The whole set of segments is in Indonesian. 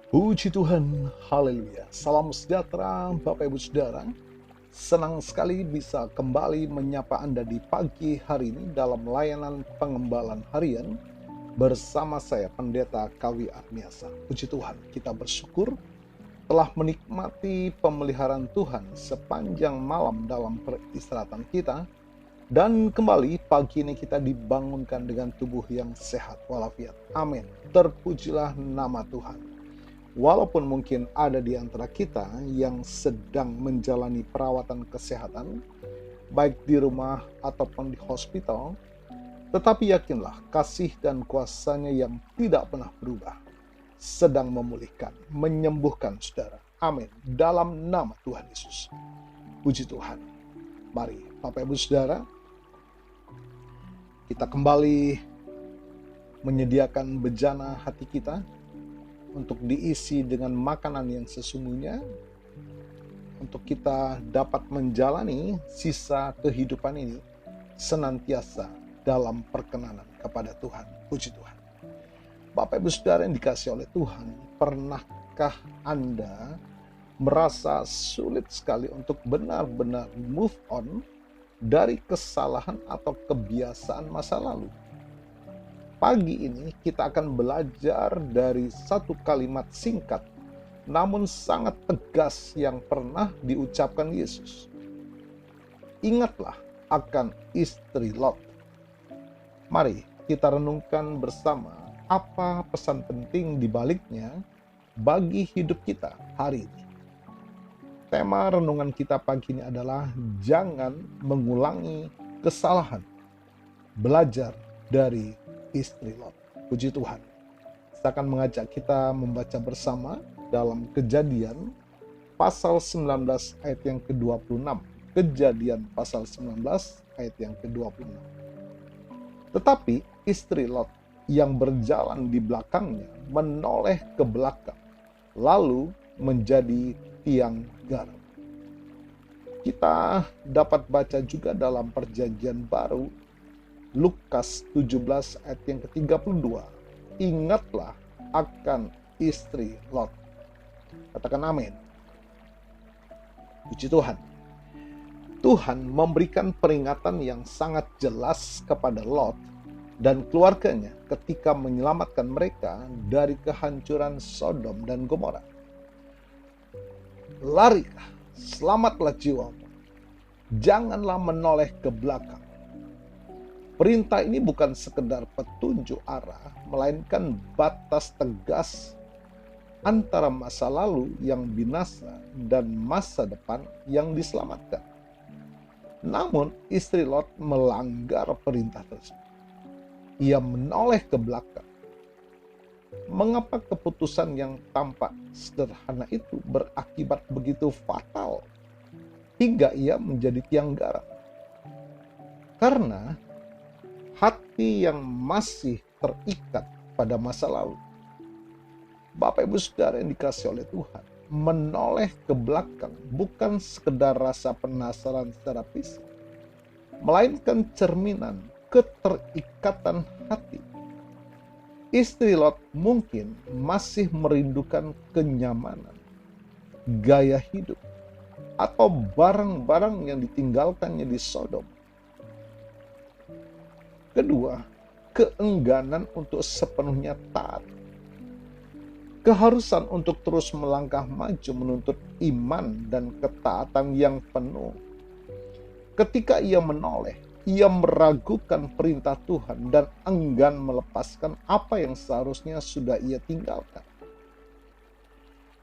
Puji Tuhan, haleluya. Salam sejahtera Bapak Ibu Saudara. Senang sekali bisa kembali menyapa Anda di pagi hari ini dalam layanan pengembalan harian bersama saya Pendeta Kawi Armiasa. Puji Tuhan, kita bersyukur telah menikmati pemeliharaan Tuhan sepanjang malam dalam peristirahatan kita. Dan kembali pagi ini kita dibangunkan dengan tubuh yang sehat walafiat. Amin. Terpujilah nama Tuhan. Walaupun mungkin ada di antara kita yang sedang menjalani perawatan kesehatan, baik di rumah ataupun di hospital, tetapi yakinlah kasih dan kuasa-Nya yang tidak pernah berubah, sedang memulihkan, menyembuhkan saudara. Amin. Dalam nama Tuhan Yesus. Puji Tuhan. Mari Bapak Ibu Saudara, kita kembali menyediakan bejana hati kita untuk diisi dengan makanan yang sesungguhnya, untuk kita dapat menjalani sisa kehidupan ini senantiasa dalam perkenanan kepada Tuhan. Puji Tuhan. Bapak Ibu Saudara yang dikasihi oleh Tuhan, pernahkah Anda merasa sulit sekali untuk benar-benar move on dari kesalahan atau kebiasaan masa lalu? Pagi ini kita akan belajar dari satu kalimat singkat namun sangat tegas yang pernah diucapkan Yesus. Ingatlah akan istri Lot. Mari kita renungkan bersama apa pesan penting di baliknya bagi hidup kita hari ini. Tema renungan kita pagi ini adalah jangan mengulangi kesalahan. Belajar dari istri Lot. Puji Tuhan. Saya akan mengajak kita membaca bersama dalam Kejadian pasal 19 ayat yang ke-26. Kejadian pasal 19 ayat yang ke-26. Tetapi istri Lot yang berjalan di belakangnya menoleh ke belakang, lalu menjadi tiang garam. Kita dapat baca juga dalam Perjanjian Baru Lukas 17 ayat yang ke-32. Ingatlah akan istri Lot. Katakan amin. Puji Tuhan. Tuhan memberikan peringatan yang sangat jelas kepada Lot dan keluarganya ketika menyelamatkan mereka dari kehancuran Sodom dan Gomora. Larilah, selamatlah jiwamu. Janganlah menoleh ke belakang. Perintah ini bukan sekedar petunjuk arah, melainkan batas tegas antara masa lalu yang binasa dan masa depan yang diselamatkan. Namun istri Lot melanggar perintah tersebut. Ia menoleh ke belakang. Mengapa keputusan yang tampak sederhana itu berakibat begitu fatal hingga ia menjadi tiang garam? Karena hati yang masih terikat pada masa lalu. Bapak Ibu Saudara yang dikasihi oleh Tuhan, menoleh ke belakang bukan sekedar rasa penasaran secara fisik, melainkan cerminan keterikatan hati. Istri Lot mungkin masih merindukan kenyamanan, gaya hidup, atau barang-barang yang ditinggalkannya di Sodom. Kedua, keengganan untuk sepenuhnya taat. Keharusan untuk terus melangkah maju menuntut iman dan ketaatan yang penuh. Ketika ia menoleh, ia meragukan perintah Tuhan dan enggan melepaskan apa yang seharusnya sudah ia tinggalkan.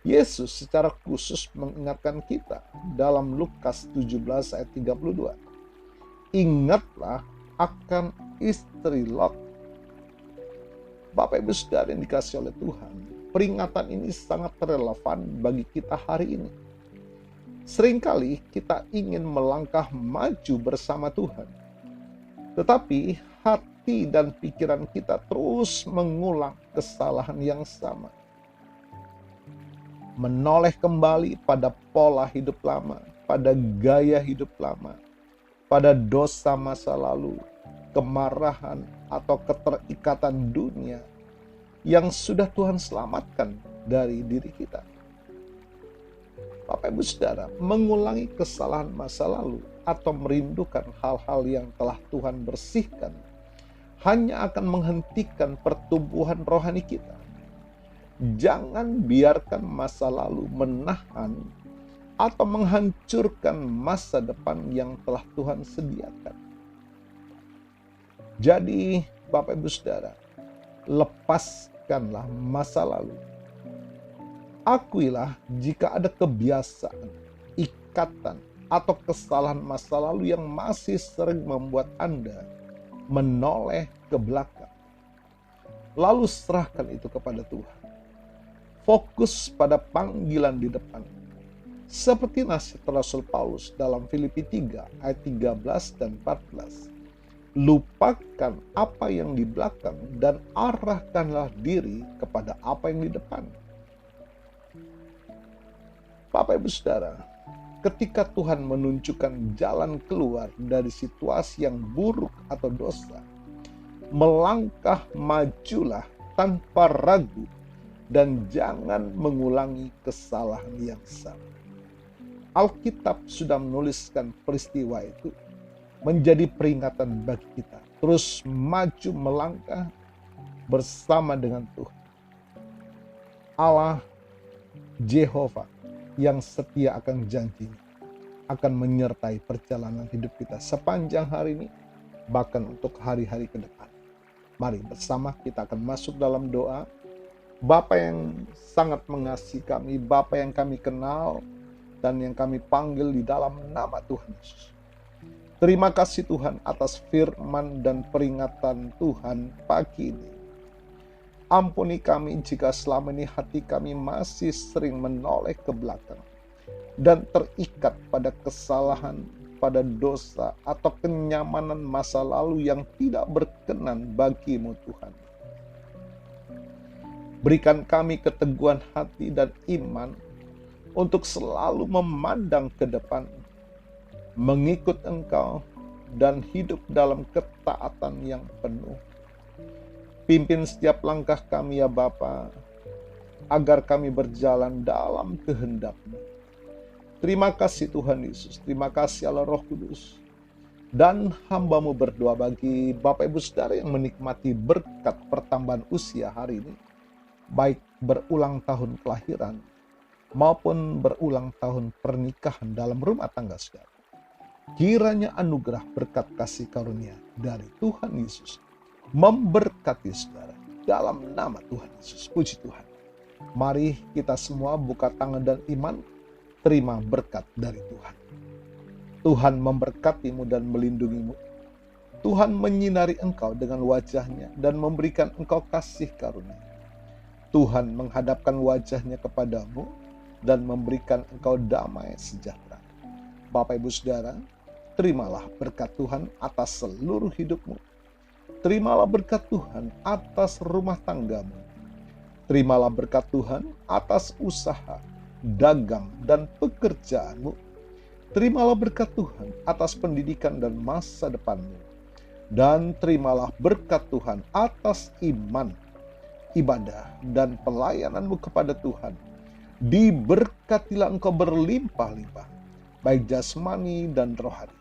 Yesus secara khusus mengingatkan kita dalam Lukas 17 ayat 32. Ingatlah akan istri Lot. Bapak Ibu Saudara yang dikasihi oleh Tuhan, peringatan ini sangat relevan bagi kita hari ini. Seringkali kita ingin melangkah maju bersama Tuhan, tetapi hati dan pikiran kita terus mengulang kesalahan yang sama. Menoleh kembali pada pola hidup lama, pada gaya hidup lama, pada dosa masa lalu, kemarahan, atau keterikatan dunia yang sudah Tuhan selamatkan dari diri kita. Bapak Ibu Saudara, mengulangi kesalahan masa lalu atau merindukan hal-hal yang telah Tuhan bersihkan hanya akan menghentikan pertumbuhan rohani kita. Jangan biarkan masa lalu menahan atau menghancurkan masa depan yang telah Tuhan sediakan. Jadi, Bapak Ibu Saudara, lepaskanlah masa lalu. Akuilah jika ada kebiasaan, ikatan, atau kesalahan masa lalu yang masih sering membuat Anda menoleh ke belakang. Lalu serahkan itu kepada Tuhan. Fokus pada panggilan di depan. Seperti nasihat Rasul Paulus dalam Filipi 3 ayat 13 dan 14. Lupakan apa yang di belakang dan arahkanlah diri kepada apa yang di depan. Bapak Ibu Saudara, ketika Tuhan menunjukkan jalan keluar dari situasi yang buruk atau dosa, melangkah majulah tanpa ragu dan jangan mengulangi kesalahan yang sama. Alkitab sudah menuliskan peristiwa itu menjadi peringatan bagi kita terus maju melangkah bersama dengan Tuhan. Allah Jehovah yang setia akan janjinya akan menyertai perjalanan hidup kita sepanjang hari ini, bahkan untuk hari-hari ke depan. Mari bersama kita akan masuk dalam doa. Bapa yang sangat mengasihi kami, Bapa yang kami kenal dan yang kami panggil di dalam nama Tuhan Yesus. Terima kasih Tuhan atas firman dan peringatan Tuhan pagi ini. Ampuni kami jika selama ini hati kami masih sering menoleh ke belakang dan terikat pada kesalahan, pada dosa atau kenyamanan masa lalu yang tidak berkenan bagi-Mu Tuhan. Berikan kami keteguhan hati dan iman untuk selalu memandang ke depan, mengikut Engkau dan hidup dalam ketaatan yang penuh. Pimpin setiap langkah kami ya Bapa, agar kami berjalan dalam kehendak-Mu. Terima kasih Tuhan Yesus, terima kasih Allah Roh Kudus. Dan hamba-Mu berdoa bagi Bapak Ibu Saudara yang menikmati berkat pertambahan usia hari ini, baik berulang tahun kelahiran maupun berulang tahun pernikahan dalam rumah tangga saudara. Kiranya anugerah berkat kasih karunia dari Tuhan Yesus memberkati saudara dalam nama Tuhan Yesus. Puji Tuhan. Mari kita semua buka tangan dan iman, terima berkat dari Tuhan. Tuhan memberkatimu dan melindungimu. Tuhan menyinari engkau dengan wajahnya dan memberikan engkau kasih karunia. Tuhan menghadapkan wajahnya kepadamu dan memberikan engkau damai sejahtera. Bapak Ibu Saudara, terimalah berkat Tuhan atas seluruh hidupmu. Terimalah berkat Tuhan atas rumah tanggamu. Terimalah berkat Tuhan atas usaha, dagang, dan pekerjaanmu. Terimalah berkat Tuhan atas pendidikan dan masa depanmu. Dan terimalah berkat Tuhan atas iman, ibadah, dan pelayananmu kepada Tuhan. Diberkatilah engkau berlimpah-limpah, baik jasmani dan rohani,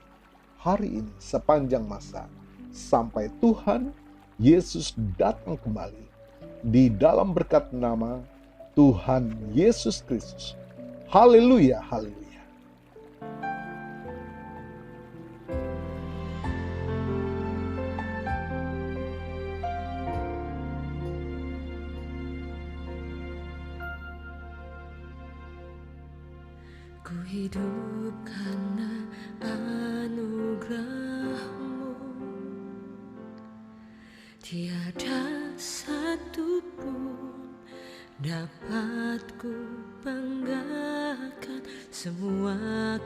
hari ini sepanjang masa, sampai Tuhan Yesus datang kembali di dalam berkat nama Tuhan Yesus Kristus. Haleluya, haleluya. Ku hidup karena anugerah-Mu, tiada satu pun dapat ku banggakan, semua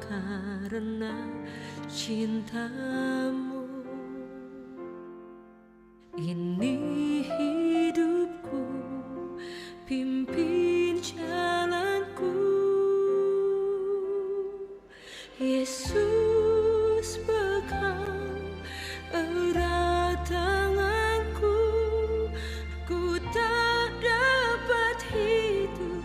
karena cinta-Mu. Ini hidupku, pimpin jalanku, Yesus pegang erat tanganku, ku tak dapat hidup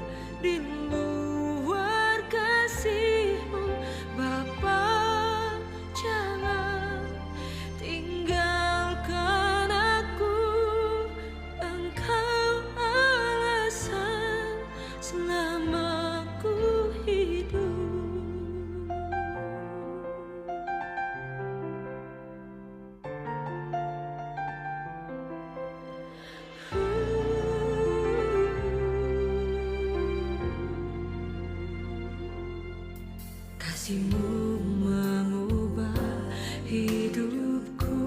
kasih-Mu mengubah hidupku.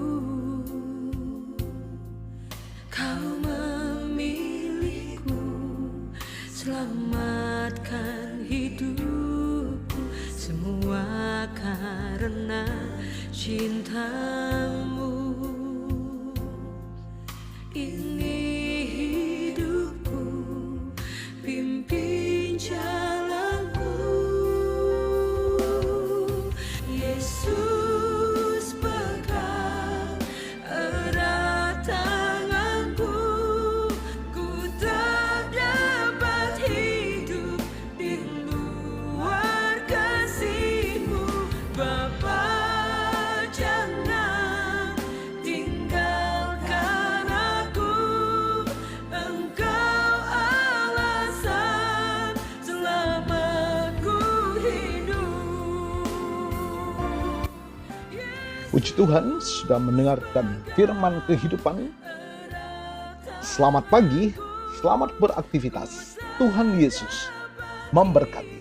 Kau memilihku, selamatkan hidupku, semua karena cinta-Mu. Ini hidupku, pimpin jalanku. Yesus pegang erat tanganku, ku tak dapat hidup di luar kasih-Mu. Bapa, jangan tinggalkan aku, Engkau alasan selamatku hidup. Puji Tuhan sudah mendengarkan firman kehidupan. Selamat pagi, selamat beraktivitas. Tuhan Yesus memberkati.